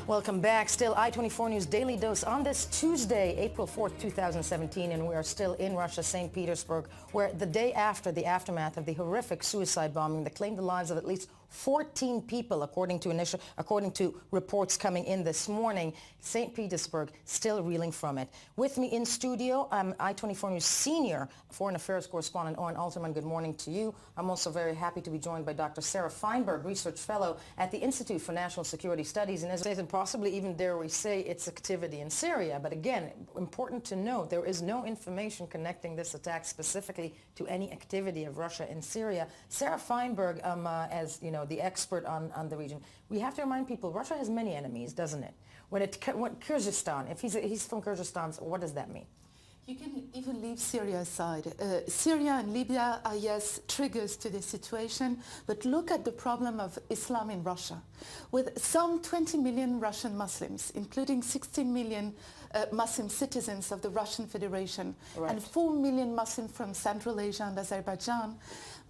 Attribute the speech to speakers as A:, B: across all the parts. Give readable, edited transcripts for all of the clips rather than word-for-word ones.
A: Welcome back. Still I-24 News Daily Dose on this Tuesday, April 4th, 2017, and we are still in Russia, St. Petersburg, where the day after the aftermath of the horrific suicide bombing that claimed the lives of at least 14 people, according to reports coming in this morning, St. Petersburg still reeling from it. With me in studio, I-24 News senior foreign affairs correspondent Oren Alterman. Good morning to you. I'm also very happy to be joined by Dr. Sarah Fainberg, research fellow at the Institute for National Security Studies, and as I said, possibly even dare we say its activity in Syria. But again, important to note, there is no information connecting this attack specifically to any activity of Russia in Syria. Sarah Fainberg, as you know, the expert on the region, we have to remind people Russia has many enemies, doesn't it? When Kyrgyzstan, if he's from Kyrgyzstan, so what does that mean?
B: You can even leave Syria aside. Syria and Libya are, yes, triggers to the situation, but look at the problem of Islam in Russia. With some 20 million Russian Muslims, including 16 million Muslim citizens of the Russian Federation, right, and 4 million Muslims from Central Asia and Azerbaijan,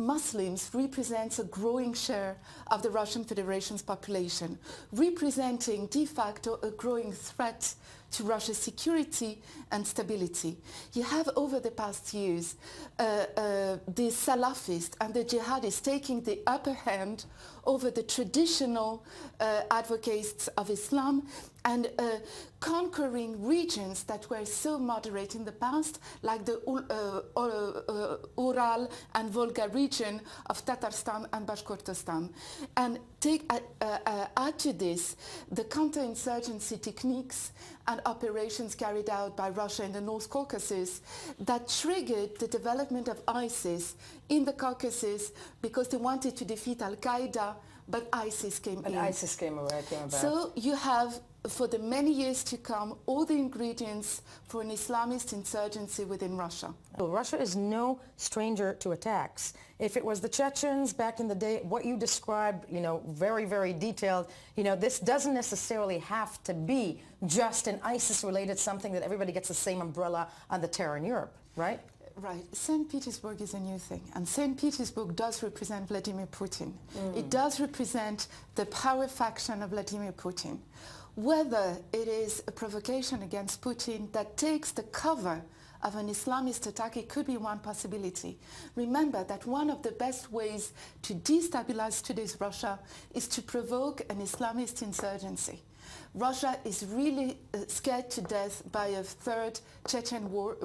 B: Muslims represent a growing share of the Russian Federation's population, representing de facto a growing threat to Russia's security and stability. You have over the past years the Salafists and the jihadists taking the upper hand over the traditional advocates of Islam and conquering regions that were so moderate in the past, like the Ural and Volga region of Tatarstan and Bashkortostan. And add to this the counterinsurgency techniques and operations carried out by Russia in the North Caucasus that triggered the development of ISIS in the Caucasus because they wanted to defeat Al-Qaeda, but ISIS came in.
A: And ISIS came about.
B: So you have, for the many years to come, all the ingredients for an Islamist insurgency within Russia.
A: Well, Russia is no stranger to attacks. If it was the Chechens back in the day, what you described, you know, very, very detailed, you know, this doesn't necessarily have to be just an ISIS-related something that everybody gets the same umbrella on the terror in Europe, right?
B: Right. St. Petersburg is a new thing, and St. Petersburg does represent Vladimir Putin. It does represent the power faction of Vladimir Putin. Whether it is a provocation against Putin that takes the cover of an Islamist attack, it could be one possibility. Remember that one of the best ways to destabilize today's Russia is to provoke an Islamist insurgency. Russia is really scared to death by a third Chechen war.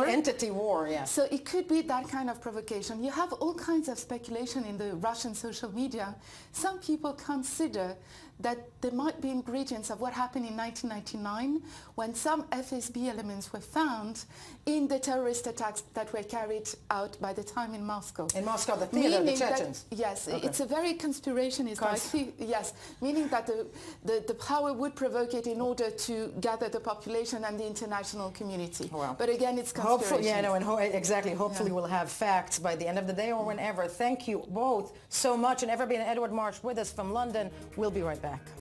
A: Entity war, yeah.
B: So it could be that kind of provocation. You have all kinds of speculation in the Russian social media. Some people consider that there might be ingredients of what happened in 1999 when some FSB elements were found in the terrorist attacks that were carried out by the time in Moscow.
A: In Moscow, the theater, the Chechens.
B: Yes,
A: okay.
B: It's a very conspirationist, yes, meaning that the power would provoke it in order to gather the population and the international community.
A: Wow.
B: But again, it's conspiration.
A: Hopefully, yeah, no, and exactly. Hopefully, we'll have facts by the end of the day or whenever. Thank you both so much, and everybody. And Edward Marsh with us from London. We'll be right back.